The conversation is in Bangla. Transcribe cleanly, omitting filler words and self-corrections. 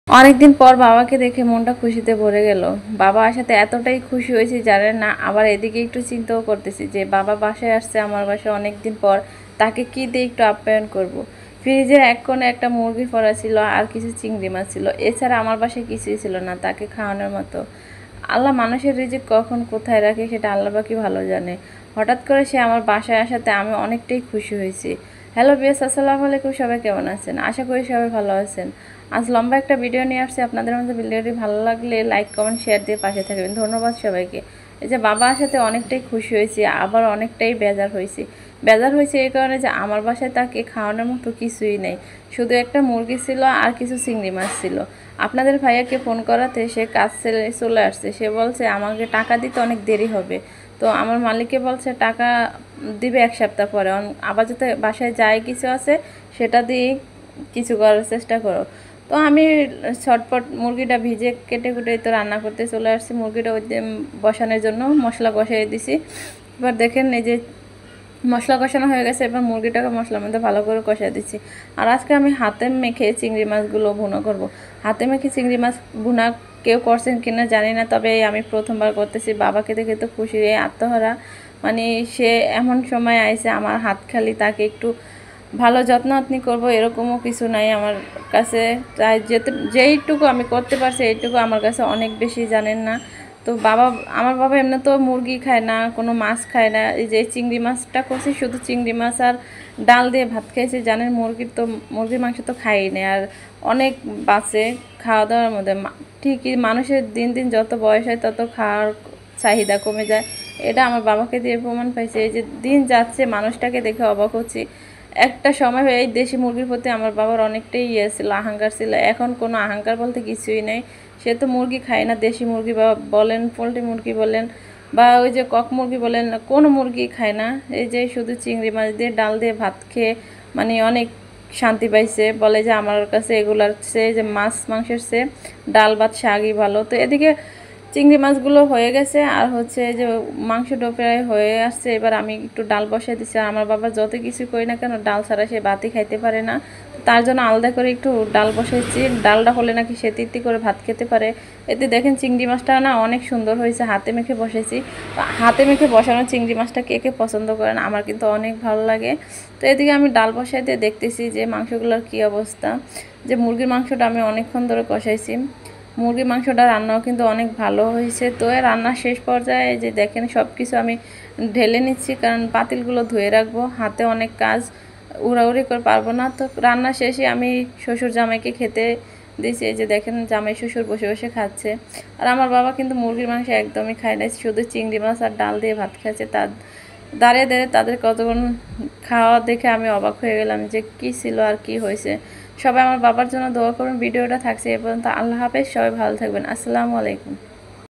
অনেকদিন পর বাবাকে দেখে মনটা খুশিতে ভরে গেল। বাবা আসাতে এতটাই খুশি হয়েছি জানেন না। আবার এদিকে একটু চিন্তাও করতেছি যে বাবা বাসায় আসছে আমার বাসায় অনেকদিন পর, তাকে কি দিয়ে একটু আপ্যায়ন করব। ফ্রিজের এক কোণে একটা মুরগি ফোড়া ছিল আর কিছু চিংড়ি মাছ ছিল, এছাড়া আমার বাসায় কিছুই ছিল না তাকে খাওয়ানোর মতো। আল্লাহ মানুষের রিজিক কখন কোথায় রাখে সেটা আল্লাহ বাকি ভালো জানে। হঠাৎ করে সে আমার বাসায় আসাতে আমি অনেকটাই খুশি হয়েছি। হ্যালো বিয়াস, আসসালামু আলাইকুম, সবাই কেমন আছেন? আশা করি সবাই ভালো আছেন। আজ লম্বা একটা ভিডিও নিয়ে আসছি আপনাদের মধ্যে। ভিডিওটি ভালো লাগলে লাইক কমেন্ট শেয়ার দিয়ে পাশে থাকবেন। ধন্যবাদ সবাইকে। এই যে বাবা আসাতে অনেকটাই খুশি হয়েছি, আবার অনেকটাই বেজার হয়েছে এই কারণে যে আমার বাসায় তাকে খাওয়ানোর মতো কিছুই নেই। শুধু একটা মুরগি ছিল আর কিছু চিংড়ি মাছ ছিল। আপনাদের ভাইয়াকে ফোন করাতে সে কাজ ছেড়ে চলে আসছে। সে বলছে আমাকে টাকা দিতে অনেক দেরি হবে। তো আমার মালিককে বলছে টাকা দিবে এক সপ্তাহ পরে, আবার যাতে বাসায় যায় কিছু আছে সেটা দিয়ে কিছু করার চেষ্টা করো। তো আমি ছটপট মুরগিটা ভিজে কেটে কুটে তো রান্না করতে চলে আসছি। মুরগিটা ওই বসানোর জন্য মশলা কষিয়ে দিছি। এবার দেখেন এই যে মশলা কষানো হয়ে গেছে, এবার মুরগিটাকে মশলার মধ্যে ভালো করে কষিয়ে দিচ্ছি। আর আজকে আমি হাতে মেখে চিংড়ি মাছগুলো ভুনা করব। হাতে মেখে চিংড়ি মাছ ভুনা কেউ করছেন কিনা জানি না, তবে আমি প্রথমবার করতেছি। বাবাকে দেখে তো খুশি, আত্মহারা। মানে সে এমন সময় আইছে আমার হাত খালি, তাকে একটু ভালো যত্ন আত্নি করবো এরকমও কিছু নাই আমার কাছে। তাই যেইটুকু আমি করতে পারছি এইটুকু আমার কাছে অনেক বেশি, জানেন না। তো আমার বাবা এমনি তো মুরগি খায় না, কোনো মাছ খায় না। এই যে চিংড়ি মাছটা করছি, শুধু চিংড়ি মাছ আর ডাল দিয়ে ভাত খেয়েছি। জানেন মুরগির মাংস তো খাই না, আর অনেক বাঁচে খাওয়া দাওয়ার মধ্যে। ঠিকই মানুষের দিন দিন যত বয়স হয় তত খাওয়ার চাহিদা কমে যায়। এটা আমার বাবাকে দিয়ে প্রমাণ পাইছে। এই যে দিন যাচ্ছে মানুষটাকে দেখে অবাক হচ্ছি। একটা সময় এই দেশি মুরগির প্রতি আমার বাবার অনেকটাই ছিল, আহংকার ছিল। এখন কোনো আহংকার বলতে কিছুই নেই। সে তো মুরগি খায় না, দেশি মুরগি বা বলেন পোলট্রি মুরগি বলেন বা ওই যে কক মুরগি বলেন, কোনো মুরগি খায় না। এই যে শুধু চিংড়ি মাছ দিয়ে ডাল দিয়ে ভাত খেয়ে মানে অনেক শান্তি পাইছে। বলে যে আমার কাছে এগুলার চেয়ে, যে মাছ মাংসের চেয়ে ডাল ভাত শাকই ভালো। তো এদিকে চিংড়ি মাছগুলো হয়ে গেছে, আর হচ্ছে যে মাংসটা প্রায় হয়ে আসছে। এবার আমি একটু ডাল বসাই দিচ্ছি। আর আমার বাবা যত কিছু করি না কেন, ডাল ছাড়া সে ভাতই খাইতে পারে না। তার জন্য আলাদা করে একটু ডাল বসাইছি। ডালটা হলে নাকি সে তৃপ্তি করে ভাত খেতে পারে। এতে দেখেন চিংড়ি মাছটা না অনেক সুন্দর হয়েছে, হাতে মেখে বসাইছি। হাতে মেখে বসানো চিংড়ি মাছটা কে কে পছন্দ করেন, আমার কিন্তু অনেক ভালো লাগে। তো এদিকে আমি ডাল বসাই দিয়ে দেখতেছি যে মাংসগুলোর কী অবস্থা। যে মুরগির মাংসটা আমি অনেকক্ষণ ধরে কষাইছি। মুরগির মাংসটা রান্নাও কিন্তু অনেক ভালো হয়েছে। তো রান্নার শেষ পর্যায়ে যে দেখেন সব কিছু আমি ঢেলে নিচ্ছি, কারণ পাতিলগুলো ধুয়ে রাখবো, হাতে অনেক কাজ, উড়াউড়ি করে পারবো না। তো রান্না শেষে আমি শ্বশুর জামাইকে খেতে দিয়েছি। এই যে দেখেন জামাই শ্বশুর বসে বসে খাচ্ছে। আর আমার বাবা কিন্তু মুরগির মাংস একদমই খায় না, শুধু চিংড়ি মাছ আর ডাল দিয়ে ভাত খাচ্ছে। দাঁড়িয়ে দাঁড়িয়ে তাদের কতক্ষণ খাওয়া দেখে আমি অবাক হয়ে গেলাম যে কি ছিল আর কি হয়েছে। সবাই আমার বাবার জন্য দোয়া করুন। ভিডিওটা থাকছে এ পর্যন্ত। আল্লাহ হাফেজ, সবাই ভালো থাকবেন। আসসালামু আলাইকুম।